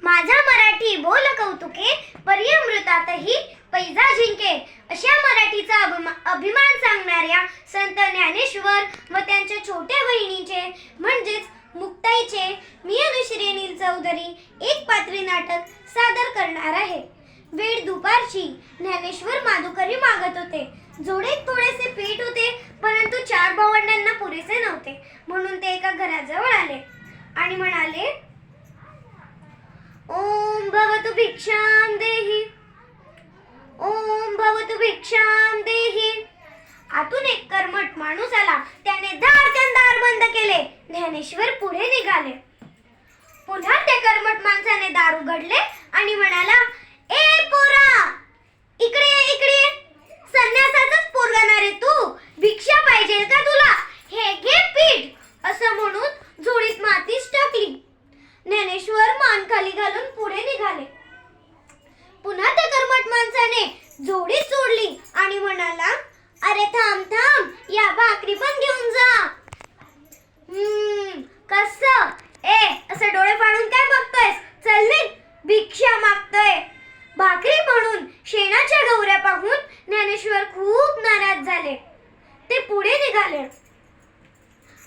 माझा मराठी बोल कौतुके, पर्यामृतातही पैजा जिंके. अशा मराठीचा अभिमान सांगणाऱ्या संत ज्ञानेश्वर व त्यांच्या छोट्या बहिणीचे म्हणजेच मुक्ताईचे मी अनुश्री अनिल चौधरी एक पात्री नाटक सादर करणार आहे. वेळ दुपारची. ज्ञानेश्वर माधुकरी मागत होते. जोडीत थोडेसे पीठ होते, परंतु 4 भावंडांना पुरेसे नव्हते. म्हणून ते एका घराजवळ आले आणि म्हणाले, ओम भवतु भिक्षां देहि, ओम भवतु भिक्षां देहि. आतून एक कर्मठ माणूस आला. त्याने धाडकन दार बंद केले. ज्ञानेश्वर पुढे निघाले. पुन्हा त्या कर्मठ माणसाने दार उघडले आणि म्हणाला, ए पोरा, इकडे ये, इकडे ये. संन्यासाचाच पोरगा ना रे तू? भिक्षा पाहिजे का तुला? हे घे पीठ. असं म्हणून झोळीत मातीच टाकली. ज्ञानेश्वर मान खाली घालून पुढे निघाले. पुन्हा त्या कर्मठ माणसाने झोळी सोडली आणि म्हणाला, अरे थांब थांब, या भाकरी पण घेऊन जा. कसं? असं डोळे फाडून काय बघतोयस? चल निघ, भिक्षा मागतोय. भाकरी म्हणून शेणाच्या गौऱ्या पाहून ज्ञानेश्वर खूप नाराज झाले. ते पुढे निघाले.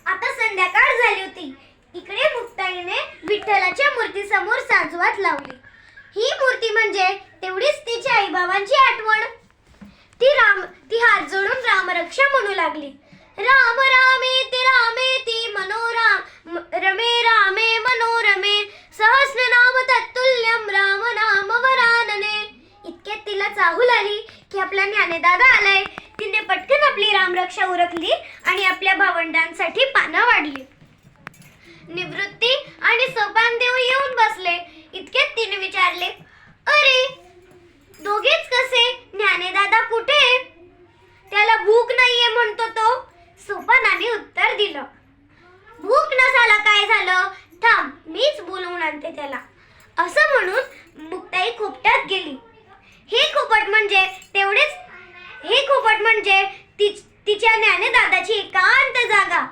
आता संध्याकाळ झाली होती. इकडे मुक्ताईने विठ्ठलाच्या मूर्तीसमोर साजवात लावली. ही मूर्ती म्हणजे तेवढीच तिच्या आईबाबांची आठवण. ती हात जोडून रामरक्षा म्हणू लागली. राम रामेति रामेति मनोराम रमे रामे मनोरमे सहस्रनाम तत्तुल्यम राम नाम वरानने. इतक्यात तिला चाहूल आली की आपला ज्ञानेदादा आलाय. तिने पटकन आपली रामरक्षा उरकली आणि आपल्या भावंडांसाठी पानं वाढली. निवृत्ती आणि सोपानदेव येऊन बसले. इतक्यात तिने विचारले, अरे दोघेच कसे? ज्ञानेदादा कुठे? त्याला भूक नाहीये म्हणतो तो. सोपानाने उत्तर दिलं, भूक नसाला काय झालं? थांब, मीच बोलवून आणते त्याला. असं म्हणून मुक्ताई खोपट्यात गेली. हे खोपट म्हणजे तिच्या ज्ञानेदादाची एकांत जागा.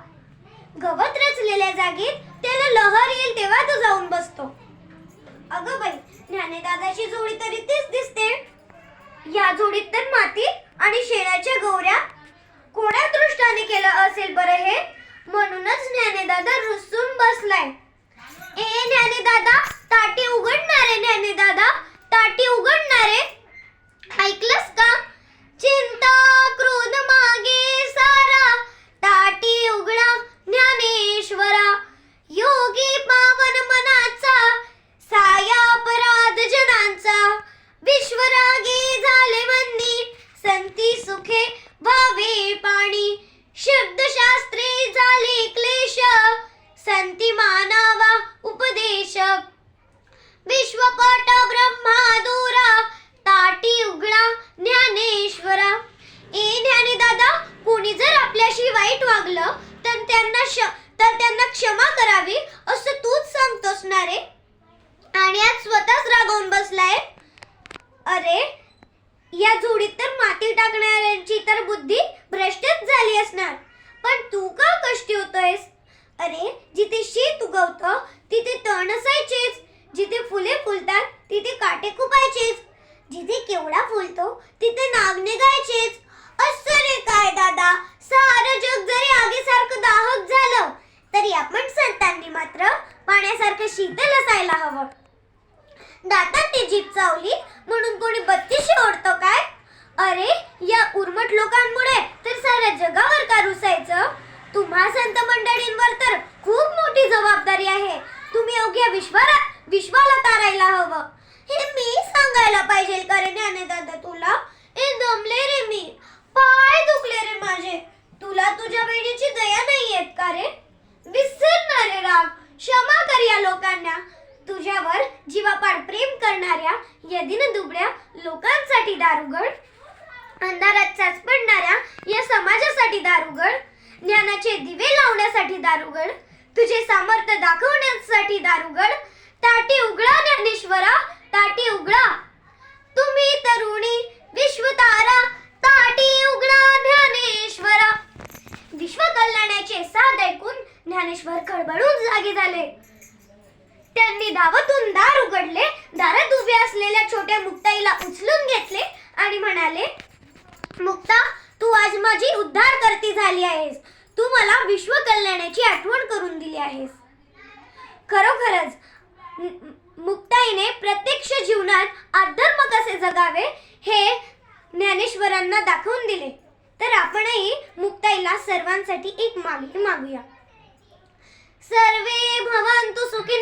गवत रचलेल्या जागेत त्याला लहर येईल तेव्हा तो जाऊन बसतो. अगं बाई, ज्ञानेदादाची जोडी तरी तीच दिसते. या जोडीत तर माती आणि शेणाच्या गौऱ्या. कोण्या दृष्टाने केलं असेल बरं हे? म्हणूनच ज्ञानेदादा रुसून बसलाय. ए ज्ञानेदादा, ताटी उघडणारे. ज्ञानेदादा, ताटी उघडणारे. ऐकलंस का? चिंता क्रोध मागे सारा, ताटी उघडा ज्ञानेश्वरा. योगी पावन मनाचा, साया अपराध जनांचा. विश्वरागी झाले मंदी, संती सुखे भावे पाणी. शब्दशास्त्रे झाले क्लेश, संती मानावा उपदेश. विश्वपट ब्रह्मादुरा, ताटी उघडा ज्ञानेश्वरा. ए ज्ञानेदादा, कोणी जर आपल्याशी वाईट वागलं तर त्यांना क्षमा करावी असं तूच सांगतोस ना रे? आणि आज स्वतःच रागावून बसलाय. अरे, या जोडीत तर माती टाकणाऱ्यांची तर बुद्धी भ्रष्टच झाली असणार. पण तू का कष्टी होतोयस? अरे, जिथे शेत उगवतं तिथे तण असायचेच. जिथे फुले फुलतात तिथे काटे खुपायचेच. जिथे केवडा फुलतो तिथे नाग निघायचेच. असं रे काय दादा? सारं जग जरी आगीसारखं दाहक झालं तरी आपण संतांनी मात्र पाण्यासारखं शीतल असायला हवं. दातात ती जीभ चावली म्हणून कोणी बत्तीशी ओढतो काय? अरे, या उर्मट लोकांमुळे तर साऱ्या जगावर का रुसायचं? तुम्हा संत मंडळींवर तर खूप मोठी जबाबदारी आहे. तुम्ही अवघ्या विश्वाला तारायला हवं. हे मी सांगायला पाहिजे का रे ज्ञानेदादा तुला? दमले रे मी, पाय दुखले रे माझे. तुला तुझ्या बहिणीची दया नाही येत का रे? विसर ना रे राग, क्षमा कर या लोकांना. तुझ्यावर जीवापाड प्रेम करणाऱ्या या दिनदुबळ्या लोकांसाठी दार उघड. अंधारात चाच पडणाऱ्या या समाजासाठी दार उघड. ज्ञानाचे दिवे लावण्यासाठी दार उघड. तुझे सामर्थ्य दाखवण्यासाठी दार उघड. ताटी उघडा ज्ञानेश्वरा, ताटी उघडा. तुम्ही तरुणी विश्वतारा, ताटी उघडा ज्ञानेश्वरा. विश्व कल्याणाचे साथ ऐकून ज्ञानेश्वर खळबळून जागे झाले. त्यांनी धावतून दार उघडले, दारात उभ्या असलेल्या छोट्या मुक्ताईला उचलून घेतले आणि म्हणाले, मुक्ता, तू आज माझी उद्धारकर्ती झाली आहेस. तू मला विश्व कल्याणाची आठवण करून दिली आहेस. खरोखरच मुक्ताईने प्रत्यक्ष जीवनात अधर्म कसे जगावे हे ज्ञानेश्वरांना दाखवून दिले. तर आपणही मुक्ताईला सर्वांसाठी एक मागणी मागूया. सर्वे भवन्तु सुखी